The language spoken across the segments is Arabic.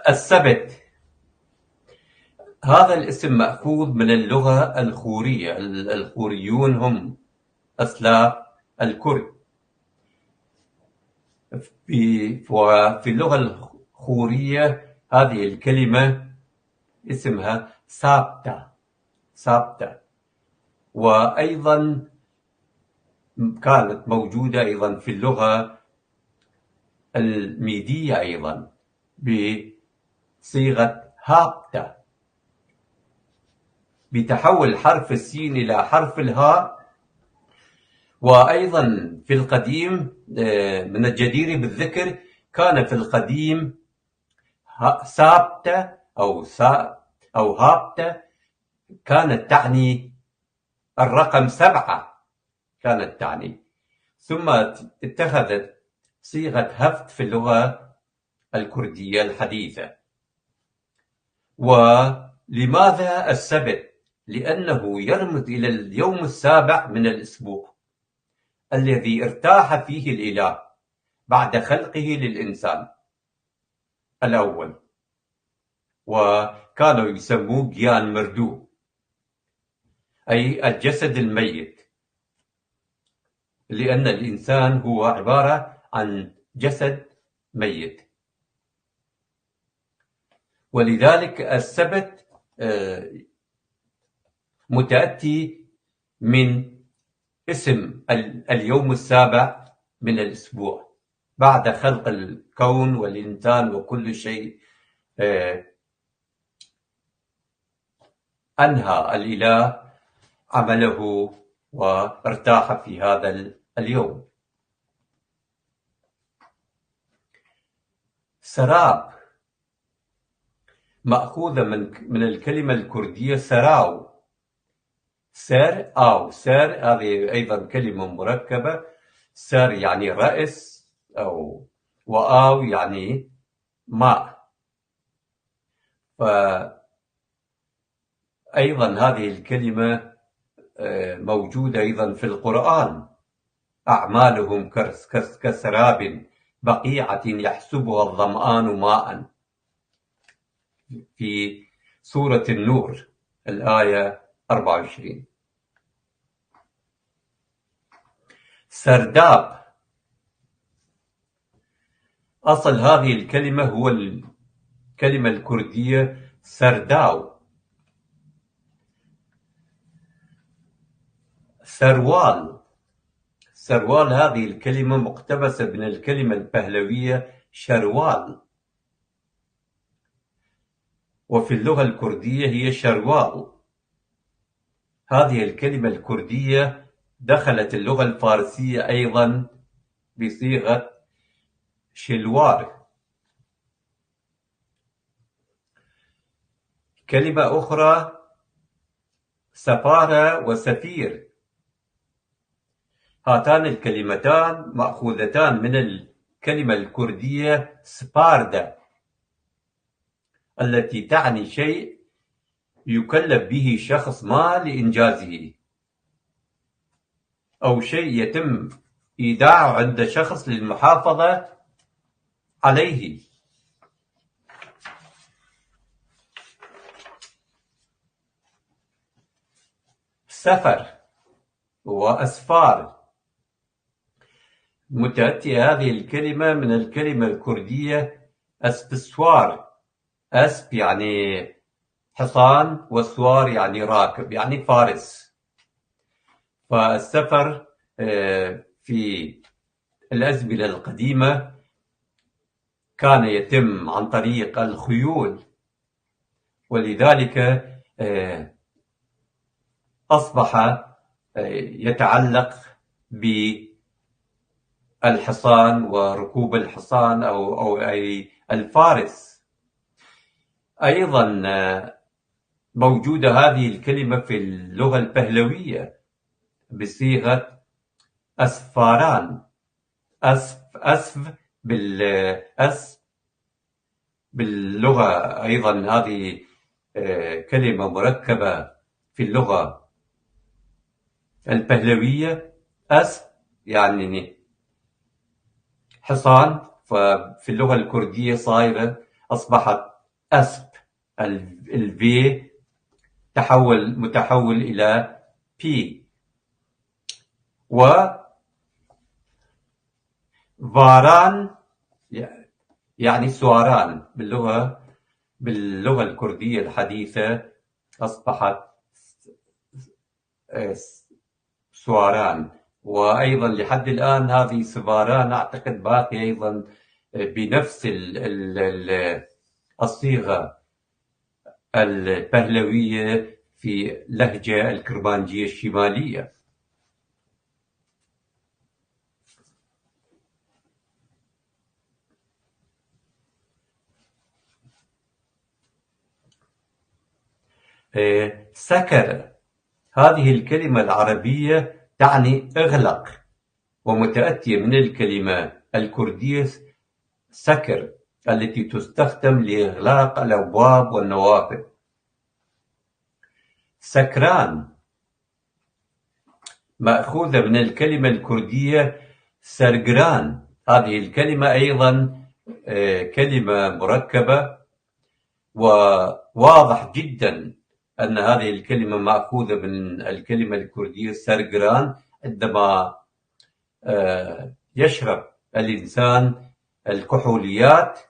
السبت. هذا الاسم مأخوذ من اللغة الخورية. الخوريون هم أسلاف الكرد. وفي اللغة الخورية هذه الكلمة اسمها سابتة. وأيضا كانت موجودة أيضا في اللغة الميدية أيضا بصيغة هابتة، بتحول حرف السين إلى حرف الهاء. وأيضا في القديم من الجدير بالذكر كان في القديم سابتة أو هابتة كانت تعني الرقم 7 كانت تعني، ثم اتخذت صيغة هفت في اللغة الكردية الحديثة. ولماذا السبت؟ لأنه يرمز إلى اليوم السابع من الأسبوع الذي ارتاح فيه الإله بعد خلقه للإنسان الأول، وكانوا يسموه جيان مردو، أي الجسد الميت، لأن الإنسان هو عبارة عن جسد ميت. ولذلك السبت متأتي من اسم اليوم السابع من الأسبوع بعد خلق الكون والإنسان وكل شيء. أنهى الإله عمله وارتاح في هذا اليوم. سراب مأخوذة من الكلمة الكردية سراو، سر أو سر، هذه أيضا كلمة مركبة. سر يعني رأس، وآو يعني ماء. فأيضا هذه الكلمة موجودة أيضا في القرآن. أعمالهم كسراب بقيعة يحسبها الظمآن ماء، في سورة النور الآية 24. سرداب، أصل هذه الكلمة هو الكلمة الكردية سرداو. سروال هذه الكلمة مقتبسة من الكلمة البهلوية شروال، وفي اللغة الكردية هي شروال. هذه الكلمة الكردية دخلت اللغة الفارسية أيضا بصيغة شلوار. كلمة أخرى سفارة وسفير، هاتان الكلمتان مأخوذتان من الكلمة الكردية سباردة، التي تعني شيء يكلف به شخص ما لإنجازه، أو شيء يتم إيداعه عند شخص للمحافظة عليه. سفر وأسفار، متأتية هذه الكلمة من الكلمة الكردية أسبسوار. أسب يعني حصان، وسوار يعني راكب، يعني فارس. فالسفر في الأزمنة القديمة كان يتم عن طريق الخيول، ولذلك أصبح يتعلق بالحصان وركوب الحصان أو أي الفارس. أيضا موجودة هذه الكلمة في اللغة البهلوية بصيغة أسفاران. أسف باللغة أيضا هذه كلمة مركبة في اللغة البهلوية. أسف يعني حصان، ففي اللغة الكردية صايرة أصبحت أسب. الفي متحول إلى بي. وفاران يعني سواران باللغة الكردية الحديثة أصبحت سواران. وأيضا لحد الآن هذه سفاران أعتقد باقي أيضا بنفس الصيغة البهلوية في لهجة الكرمانجية الشمالية. سكر، هذه الكلمة العربية تعني اغلق، ومتأتية من الكلمة الكردية سكر التي تستخدم لإغلاق الأبواب والنوافذ. سكران مأخوذة من الكلمة الكردية سرجران. هذه الكلمة أيضا كلمة مركبة، وواضح جدا أن هذه الكلمة مأخوذة من الكلمة الكردية سرجران. عندما يشرب الإنسان الكحوليات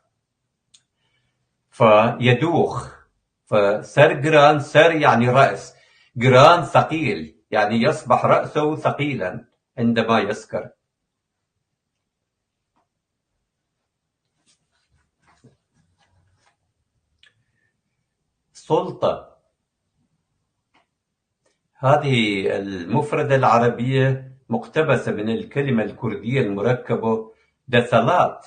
فيدوخ، فسرجران، سر يعني رأس، جران ثقيل، يعني يصبح رأسه ثقيلا عندما يسكر. سلطة، هذه المفردة العربية مقتبسة من الكلمة الكردية المركبة دثلات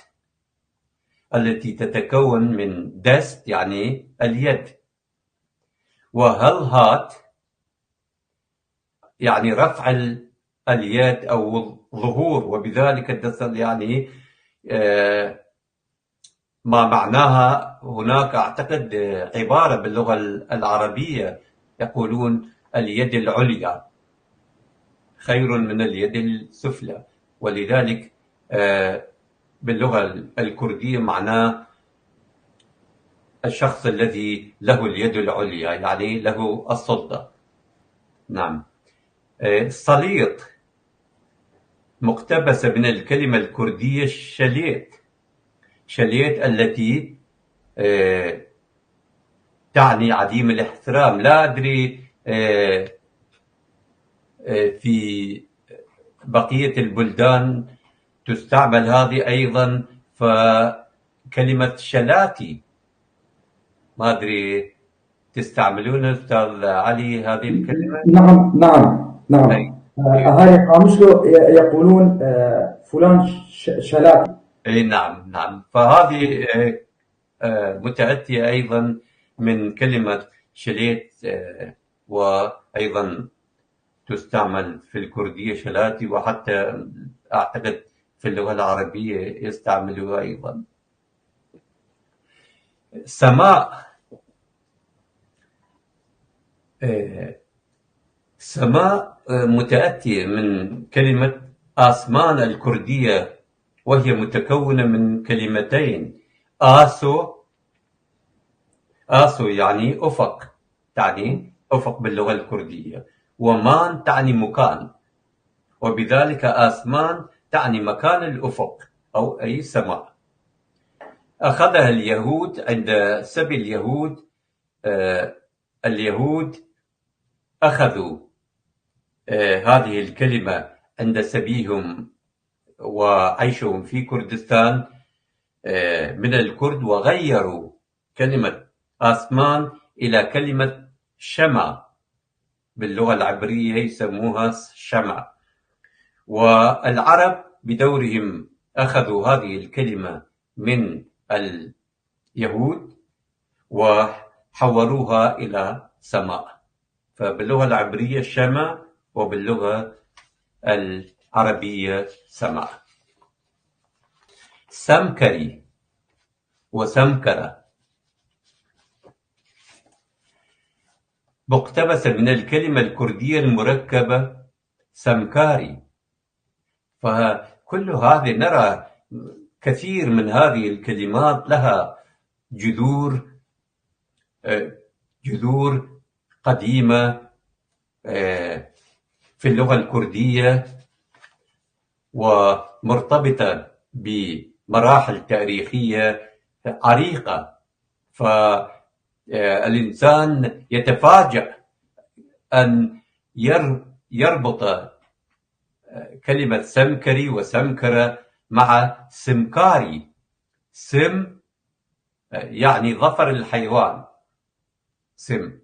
التي تتكون من دست يعني اليد، وهلهات يعني رفع اليد أو الظهور، وبذلك الدثل يعني ما معناها. هناك أعتقد عبارة باللغة العربية يقولون اليد العليا خير من اليد السفلى، ولذلك باللغة الكردية معناه الشخص الذي له اليد العليا، يعني له السلطة. نعم. سليط مقتبسة من الكلمة الكردية شليت. شليت التي تعني عديم الاحترام. لا أدري في بقية البلدان تستعمل هذه أيضا. فكلمة شلاتي ما أدري تستعملون أستاذ علي هذه الكلمة؟ نعم نعم نعم. أهالي قاموسلو يقولون فلان شلاتي. أي نعم نعم. فهذه متأتية أيضا من كلمة شليت، وأيضا تستعمل في الكردية شلاتي، وحتى أعتقد في اللغة العربية يستعملوها أيضا. سماء، سماء متأتية من كلمة آسمان الكردية، وهي متكونة من كلمتين. آسو يعني أفق، تعني أفق باللغة الكردية، ومان تعني مكان، وبذلك آسمان تعني مكان الأفق أو أي سماء. أخذها اليهود عند سبي اليهود. اليهود أخذوا هذه الكلمة عند سبيهم وعيشهم في كردستان من الكرد، وغيروا كلمة آسمان إلى كلمة شمع، باللغة العبرية يسموها شمع. والعرب بدورهم أخذوا هذه الكلمة من اليهود وحولوها إلى سماء. فباللغة العبرية شمع، وباللغة العربية سماء. سمكري وسمكرة مقتبسة من الكلمة الكردية المركبة سمكاري. فكل هذه نرى كثير من هذه الكلمات لها جذور جذور قديمة في اللغة الكردية، ومرتبطة بمراحل تاريخية عريقة. فالإنسان يتفاجأ أن يربط كلمة سمكري وسمكرة مع سمكاري. سم يعني ظفر الحيوان، سم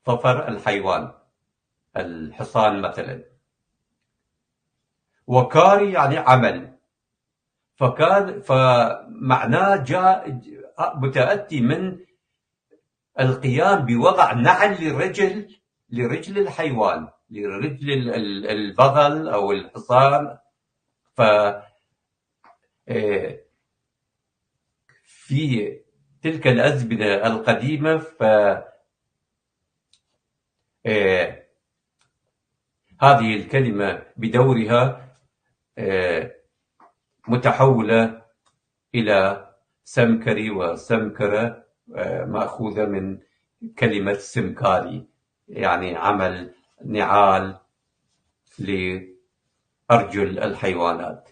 ظفر الحيوان، الحصان مثلا، وكاري يعني عمل. فمعناه جاء متأتي من القيام بوضع نعل لرجل الحيوان، لرجل البغل أو الحصان. ف في تلك الأزمنة القديمة هذه الكلمة بدورها متحولة إلى سمكري وسمكرة، مأخوذة من كلمة سمكاري، يعني عمل نعال لأرجل الحيوانات.